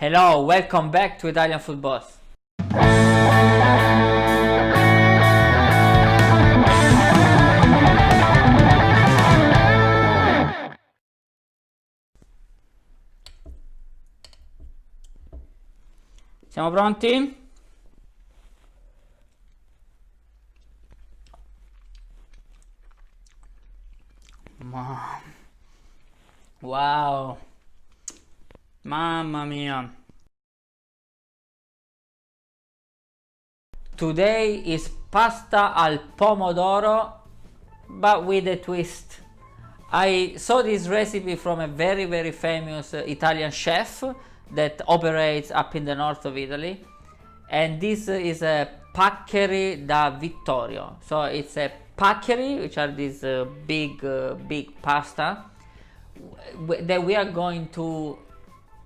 Hello, welcome back to Italian Food Boss. Siamo pronti? Wow, mamma mia. Today is pasta al pomodoro, but with a twist. I saw this recipe from a very famous Italian chef that operates up in the north of Italy, and this is a Paccheri Da Vittorio. So it's a paccheri, which are these big pasta that we are going to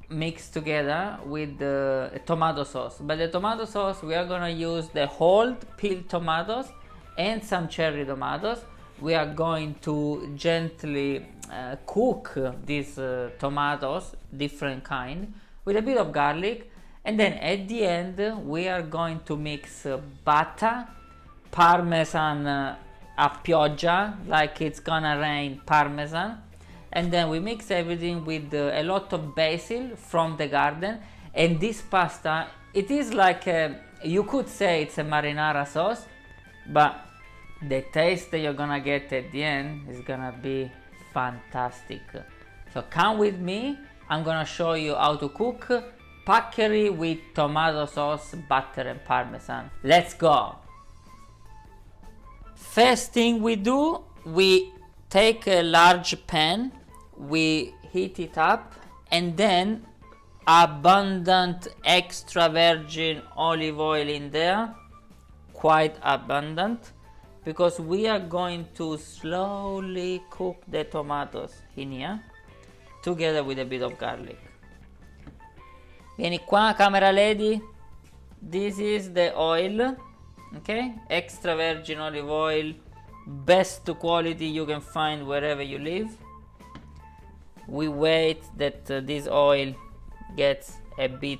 mix together with the tomato sauce. But the tomato sauce, we are gonna use the whole peeled tomatoes and some cherry tomatoes. We are going to gently cook these tomatoes, different kind, with a bit of garlic, and then at the end we are going to mix butter, Parmesan a pioggia, like it's gonna rain Parmesan, and then we mix everything with a lot of basil from the garden. And this pasta, it is like you could say it's a marinara sauce, but the taste that you're gonna get at the end is gonna be fantastic. So come with me, I'm gonna show you how to cook paccheri with tomato sauce, butter and Parmesan. Let's go. First thing we do, we take a large pan, we heat it up, and then abundant extra virgin olive oil in there, quite abundant, because we are going to slowly cook the tomatoes in here together with a bit of garlic. Vieni qua, camera lady. This is the oil, okay? Extra virgin olive oil, best quality you can find wherever you live. We wait that this oil gets a bit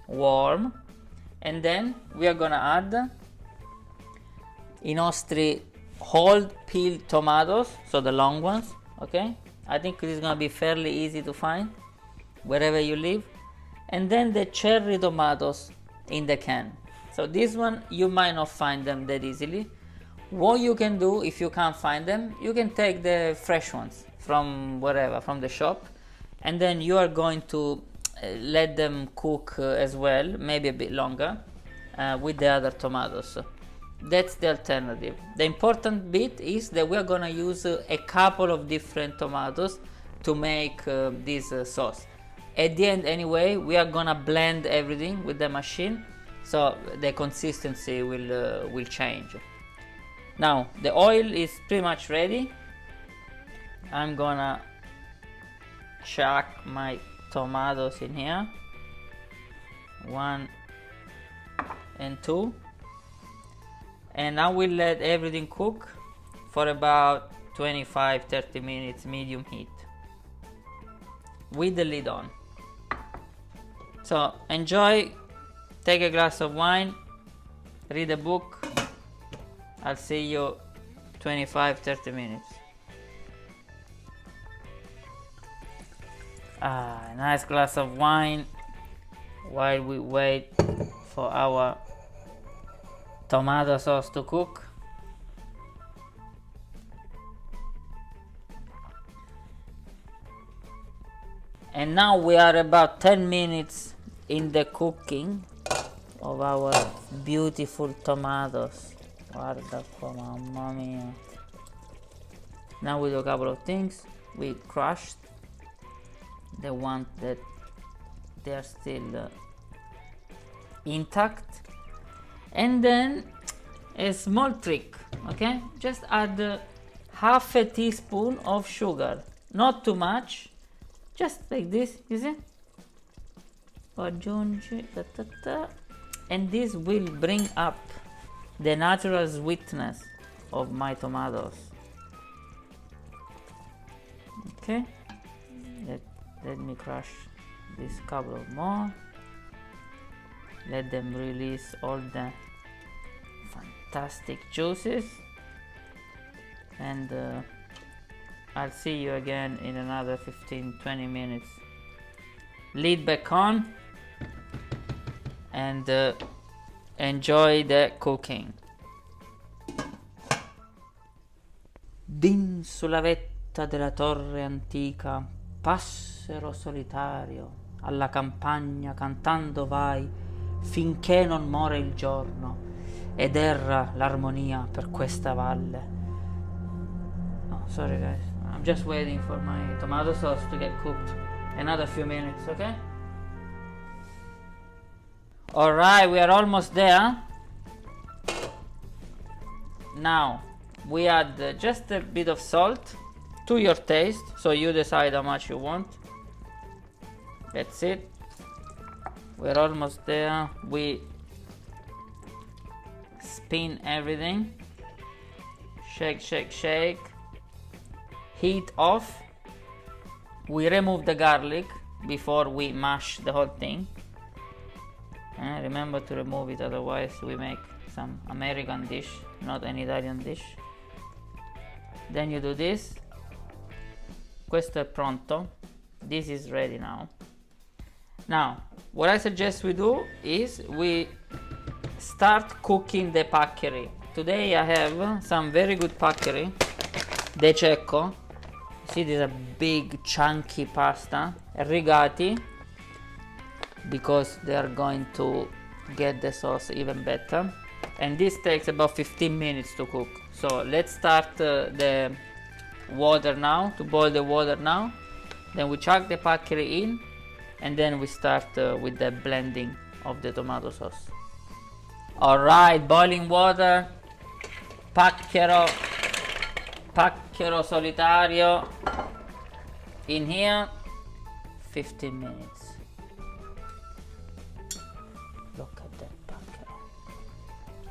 warm, and then we are gonna add i nostri whole peeled tomatoes, so the long ones, okay? I think this is gonna be fairly easy to find wherever you live. And then the cherry tomatoes in the can. So this one you might not find them that easily. What you can do, if you can't find them, you can take the fresh ones from wherever, from the shop, and then you are going to let them cook as well, maybe a bit longer, with the other tomatoes. That's the alternative. The important bit is that we are gonna use a couple of different tomatoes to make this sauce. At the end anyway, we are gonna blend everything with the machine, so the consistency will change. Now the oil is pretty much ready. I'm gonna chuck my tomatoes in here, 1 and 2, and I will let everything cook for about 25-30 minutes, medium heat, with the lid on. So enjoy, take a glass of wine, read a book. I'll see you 25-30 minutes. A nice glass of wine while we wait for our tomato sauce to cook. And now we are about 10 minutes in the cooking of our beautiful tomatoes. Guarda qua, mamma mia. Now we do a couple of things. We crushed the ones that they are still intact, and then a small trick, okay? Just add half a teaspoon of sugar, not too much, just like this, you see? Aggiungi, and this will bring up the natural sweetness of my tomatoes. Okay, let me crush this couple of more. let them release all the fantastic juices, and I'll see you again in another 15-20 minutes. Lid back on and enjoy the cooking. Din sulla vetta della torre antica, passero solitario, alla campagna cantando vai, finché non muore il giorno ed erra l'armonia per questa valle. Oh, sorry guys, I'm just waiting for my tomato sauce to get cooked. Another few minutes, okay? Alright, we are almost there. Now we add just a bit of salt to your taste, so you decide how much you want. That's it. We're almost there. We spin everything. Shake, shake, shake. Heat off. We remove the garlic before we mash the whole thing. Remember to remove it, otherwise we make some American dish, not an Italian dish. Then you do this. Questo è pronto. This is ready now. Now, what I suggest we do is we start cooking the paccheri. Today I have some very good paccheri, de cecco. See, these are big chunky pasta, rigati, because they are going to get the sauce even better. And this takes about 15 minutes to cook. So let's start the water now, to boil the water now. Then we chuck the paccheri in, and then we start with the blending of the tomato sauce. Alright, boiling water, pacchero solitario in here, 15 minutes. Look at that pacchero.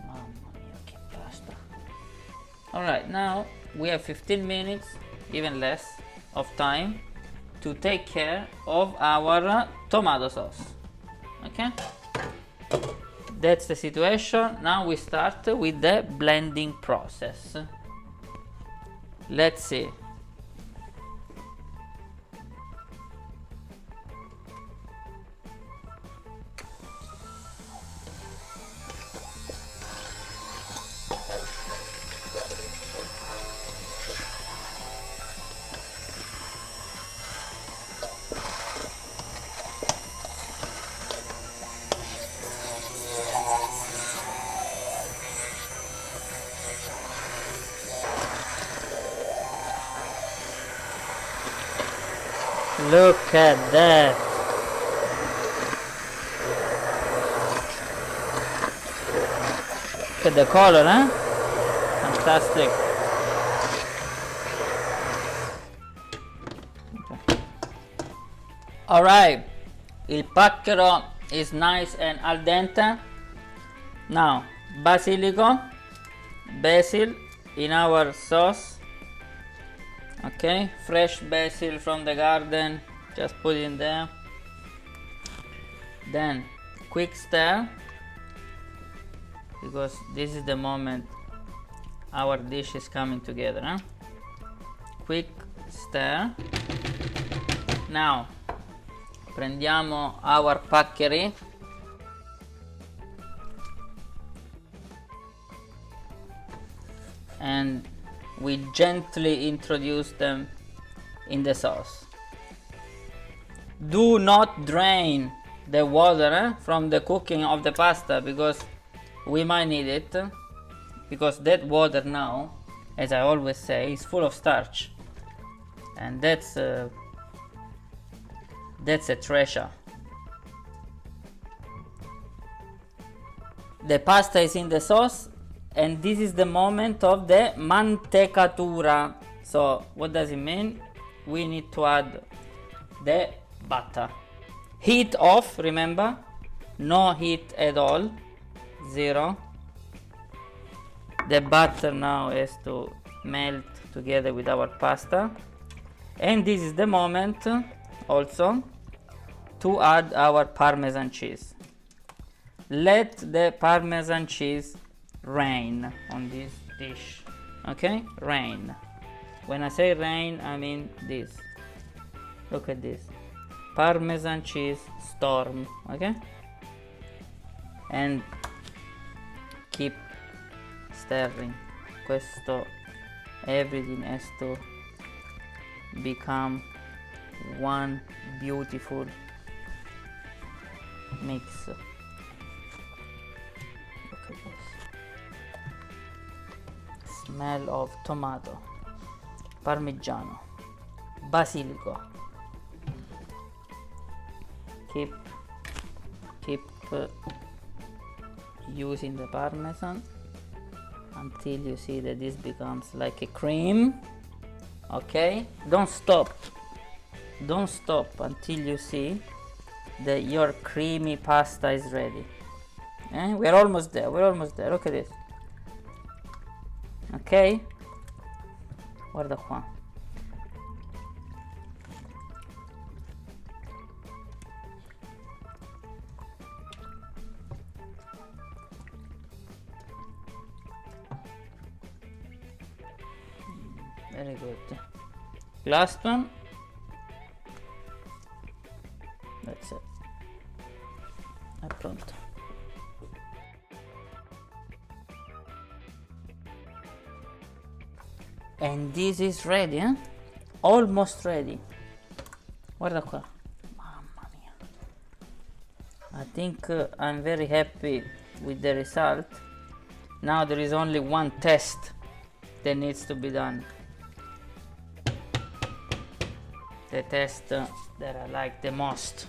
Mamma mia, che pasta. Alright, now we have 15 minutes, even less, of time to take care of our tomato sauce. Okay? That's the situation. Now we start with the blending process. Let's see. Look at that. Look at the color, huh? Fantastic. Okay. Alright, il pacchero is nice and al dente. Now, basil in our sauce. Okay, fresh basil from the garden, just put it in there. Then quick stir, because this is the moment our dish is coming together, huh? Quick stir. Now prendiamo our paccheri and we gently introduce them in the sauce. Do not drain the water from the cooking of the pasta, because we might need it, because that water now, as I always say, is full of starch, and that's a treasure. The pasta is in the sauce, and this is the moment of the mantecatura. So what does it mean? We need to add the butter. Heat off, remember, no heat at all, 0. The butter now has to melt together with our pasta, and this is the moment also to add our Parmesan cheese. let the Parmesan cheese rain on this dish. Okay, rain. When I say rain, I mean this. Look at this. Parmesan cheese storm. Okay, and keep stirring. Questo, everything has to become one beautiful mix. Look at this. Smell of tomato, parmigiano, basilico. Keep using the Parmesan until you see that this becomes like a cream. Okay, don't stop until you see that your creamy pasta is ready. We're almost there, look at this. Ok, guarda qua. Very good. Last one. That's it. È pronto. And this is ready, eh? Almost ready. Guarda qua. Mamma mia. I think I'm very happy with the result. Now there is only one test that needs to be done. The test that I like the most.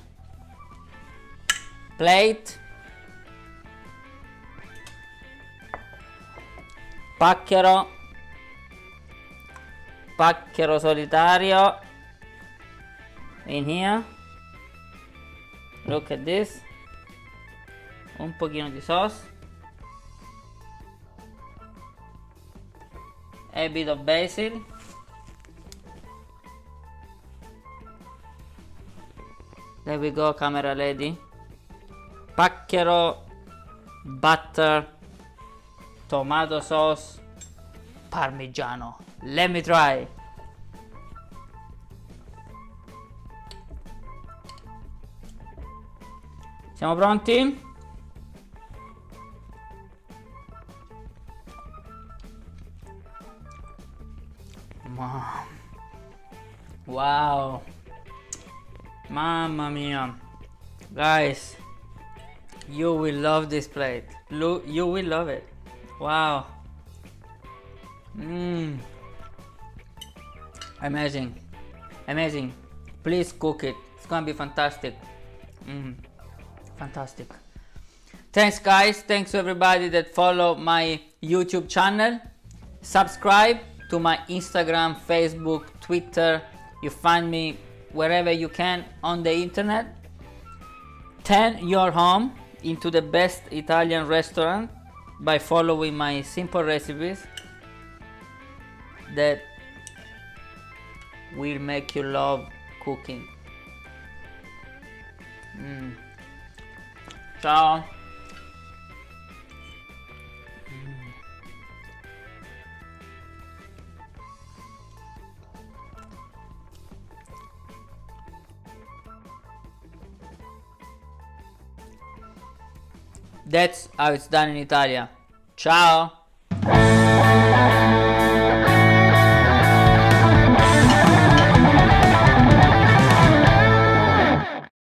Plate. Pacchero solitario in here. Look at this. Un pochino di sauce. A bit of basil. There we go, camera lady. Pacchero butter, tomato sauce, parmigiano. Let me try. Siamo pronti? Wow. Mamma mia. Guys, you will love this plate. You will love it. Wow. Amazing. Amazing. Please cook it. It's gonna be fantastic. Fantastic. Thanks guys. Thanks to everybody that follow my YouTube channel. Subscribe to my Instagram, Facebook, Twitter. You find me wherever you can on the internet. Turn your home into the best Italian restaurant by following my simple recipes that will make you love cooking. Ciao. That's how it's done in Italia. Ciao.